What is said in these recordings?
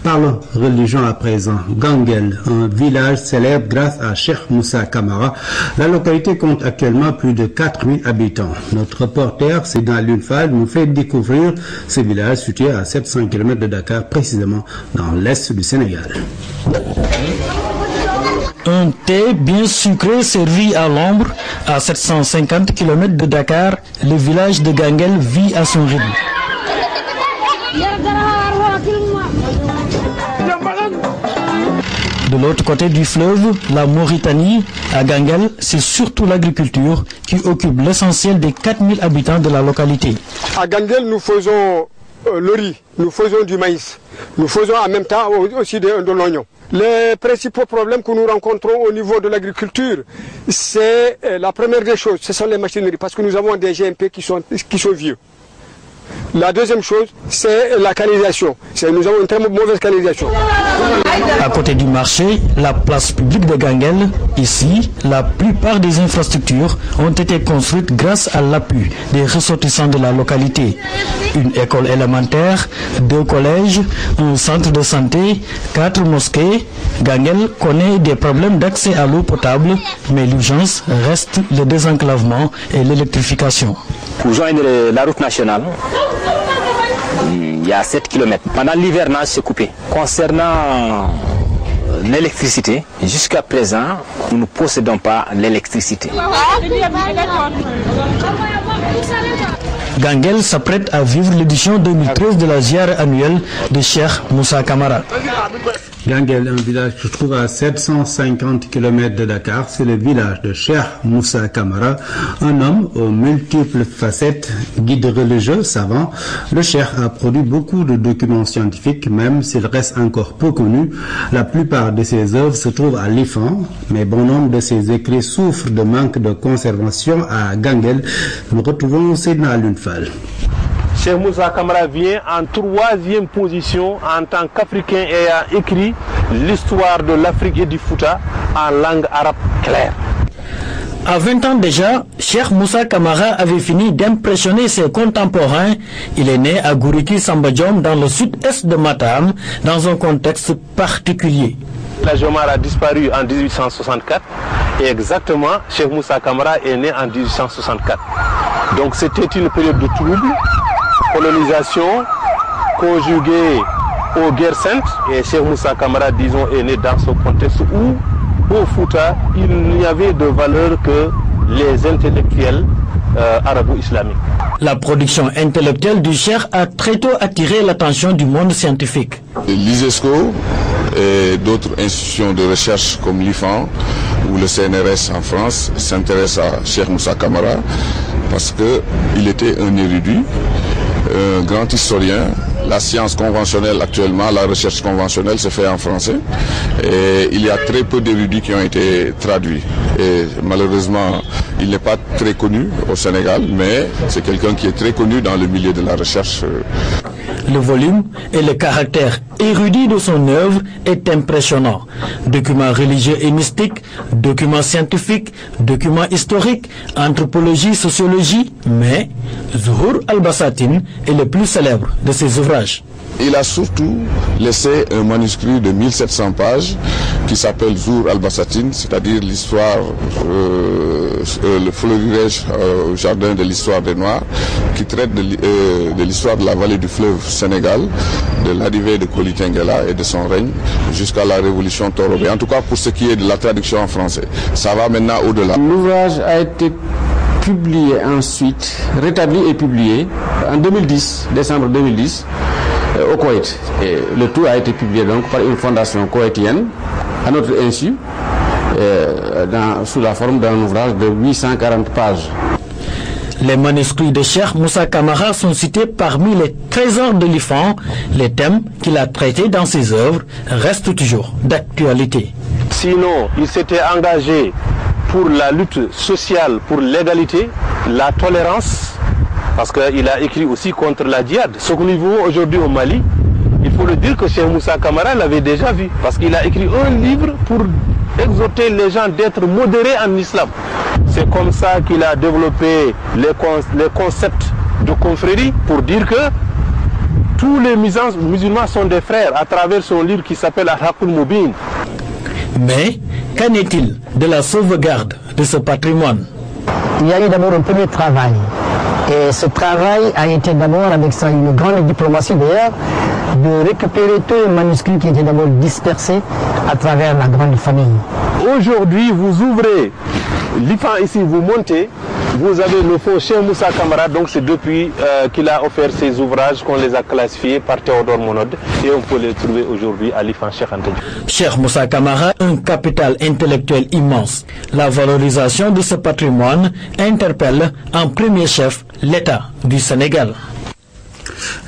Parlons religion à présent. Ganguel, un village célèbre grâce à Cheikh Moussa Camara. La localité compte actuellement plus de 4000 habitants. Notre reporter, Sédan Lunfal, nous fait découvrir ce village situé à 700 km de Dakar, précisément dans l'est du Sénégal. Un thé bien sucré servi à l'ombre, à 750 km de Dakar, le village de Ganguel vit à son rythme. De l'autre côté du fleuve, la Mauritanie, à Ganguel, c'est surtout l'agriculture qui occupe l'essentiel des 4000 habitants de la localité. À Ganguel, nous faisons le riz, nous faisons du maïs, nous faisons en même temps aussi de l'oignon. Les principaux problèmes que nous rencontrons au niveau de l'agriculture, c'est la première des choses, ce sont les machineries, parce que nous avons des GMP qui sont vieux. La deuxième chose, c'est la canalisation. Nous avons une très mauvaise canalisation. À côté du marché, la place publique de Ganguel, ici, la plupart des infrastructures ont été construites grâce à l'appui des ressortissants de la localité. Une école élémentaire, 2 collèges, un centre de santé, 4 mosquées. Ganguel connaît des problèmes d'accès à l'eau potable, mais l'urgence reste le désenclavement et l'électrification. Pour joindre la route nationale, il y a 7 km. Pendant l'hivernage, c'est coupé. Concernant l'électricité, jusqu'à présent, nous ne possédons pas l'électricité. Ganguel s'apprête à vivre l'édition 2013 de la ziara annuelle de Cheikh Moussa Camara. Ganguel, un village qui se trouve à 750 km de Dakar, c'est le village de Cheikh Moussa Camara, un homme aux multiples facettes, guide religieux, savant. Le Cheikh a produit beaucoup de documents scientifiques, même s'il reste encore peu connu. La plupart de ses œuvres se trouvent à l'IFAN, mais bon nombre de ses écrits souffrent de manque de conservation à Ganguel. Nous retrouvons Sédna Lunfal. Cheikh Moussa Camara vient en 3e position en tant qu'Africain ayant écrit l'histoire de l'Afrique et du Fouta en langue arabe claire. À 20 ans déjà, Cheikh Moussa Camara avait fini d'impressionner ses contemporains. Il est né à Gouriki Sambadjom dans le sud-est de Matam, dans un contexte particulier. La Jomar a disparu en 1864 et exactement Cheikh Moussa Camara est né en 1864. Donc c'était une période de trouble, colonisation conjuguée aux guerres saintes, et Cheikh Moussa Camara, disons, est né dans ce contexte où, au Fouta, il n'y avait de valeur que les intellectuels arabo-islamiques. La production intellectuelle du Cheikh a très tôt attiré l'attention du monde scientifique. L'ISESCO et d'autres institutions de recherche comme l'IFAN ou le CNRS en France s'intéressent à Cheikh Moussa Camara parce qu'il était un érudit, un grand historien. La science conventionnelle actuellement, la recherche conventionnelle se fait en français et il y a très peu d'érudits qui ont été traduits. Et malheureusement, il n'est pas très connu au Sénégal, mais c'est quelqu'un qui est très connu dans le milieu de la recherche. Le volume et le caractère érudit de son œuvre est impressionnant. Documents religieux et mystiques, documents scientifiques, documents historiques, anthropologie, sociologie, mais Zuhur al-Bassatin est le plus célèbre de ses ouvrages. Il a surtout laissé un manuscrit de 1700 pages qui s'appelle Zuhur al-Bassatin, c'est-à-dire l'histoire, le fleurirège au jardin de l'histoire des Noirs, qui traite de l'histoire de la vallée du fleuve Sénégal, de l'arrivée de Koli Tengela et de son règne jusqu'à la révolution Torobé. En tout cas, pour ce qui est de la traduction en français, ça va maintenant au-delà. L'ouvrage a été publié ensuite, rétabli et publié en 2010, décembre 2010, au Koweït. Et le tout a été publié donc par une fondation koweïtienne, à notre insu, sous la forme d'un ouvrage de 840 pages. Les manuscrits de Cheikh Moussa Camara sont cités parmi les trésors de l'IFAN. Les thèmes qu'il a traités dans ses œuvres restent toujours d'actualité. Sinon, il s'était engagé pour la lutte sociale, pour l'égalité, la tolérance, parce qu'il a écrit aussi contre la djihad. Ce que nous voyons aujourd'hui au Mali, il faut le dire que Cheikh Moussa Camara l'avait déjà vu, parce qu'il a écrit un livre pour exhorter les gens d'être modérés en islam. C'est comme ça qu'il a développé les concepts de confrérie pour dire que tous les musulmans sont des frères à travers son livre qui s'appelle Al-Haqul Mubin. Mais qu'en est-il de la sauvegarde de ce patrimoine? Il y a eu d'abord un premier travail. Et ce travail a été d'abord, avec ça, une grande diplomatie d'ailleurs, de récupérer tous les manuscrits qui étaient d'abord dispersés à travers la grande famille. Aujourd'hui, vous ouvrez l'IFAN ici, vous montez, vous avez le fond Cheikh Moussa Camara, donc c'est depuis qu'il a offert ses ouvrages qu'on les a classifiés par Théodore Monod et on peut les trouver aujourd'hui à l'IFAN Cheikh Anta Diop. Cheikh Moussa Camara, un capital intellectuel immense. La valorisation de ce patrimoine interpelle en premier chef l'État du Sénégal.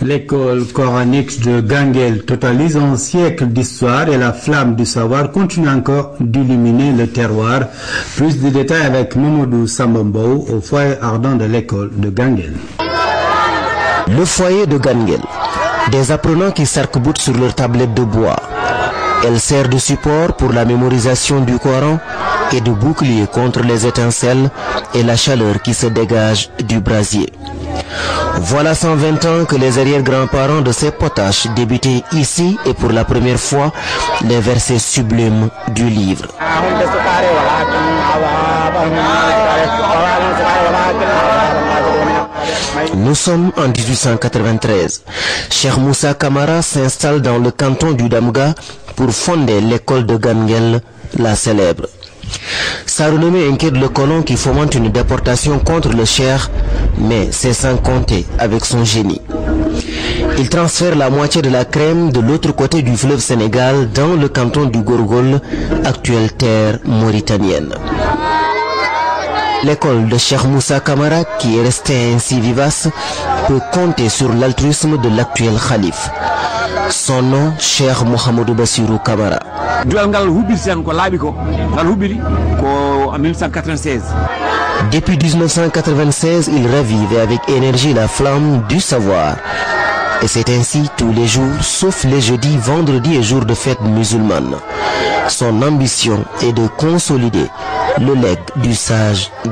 L'école coranique de Ganguel totalise un siècle d'histoire et la flamme du savoir continue encore d'illuminer le terroir. Plus de détails avec Mamadou Sambambo au foyer ardent de l'école de Ganguel. Le foyer de Ganguel. Des apprenants qui s'arc-boutent sur leur tablette de bois. Elle sert de support pour la mémorisation du Coran et de bouclier contre les étincelles et la chaleur qui se dégage du brasier. Voilà 120 ans que les arrière-grands-parents de ces potaches débutaient ici et pour la première fois les versets sublimes du livre. Nous sommes en 1893. Cheikh Moussa Camara s'installe dans le canton du Damga pour fonder l'école de Ganguel, la célèbre. Sa renommée inquiète le colon qui fomente une déportation contre le Cheikh, mais c'est sans compter avec son génie. Il transfère la moitié de la crème de l'autre côté du fleuve Sénégal dans le canton du Gorgol, actuelle terre mauritanienne. L'école de Cheikh Moussa Camara, qui est restée ainsi vivace, peut compter sur l'altruisme de l'actuel calife. Son nom, Cheikh Mohamedou Bassirou Camara. Depuis 1996, il ravive avec énergie la flamme du savoir. Et c'est ainsi tous les jours, sauf les jeudis, vendredis et jours de fête musulmane. Son ambition est de consolider le legs du sage de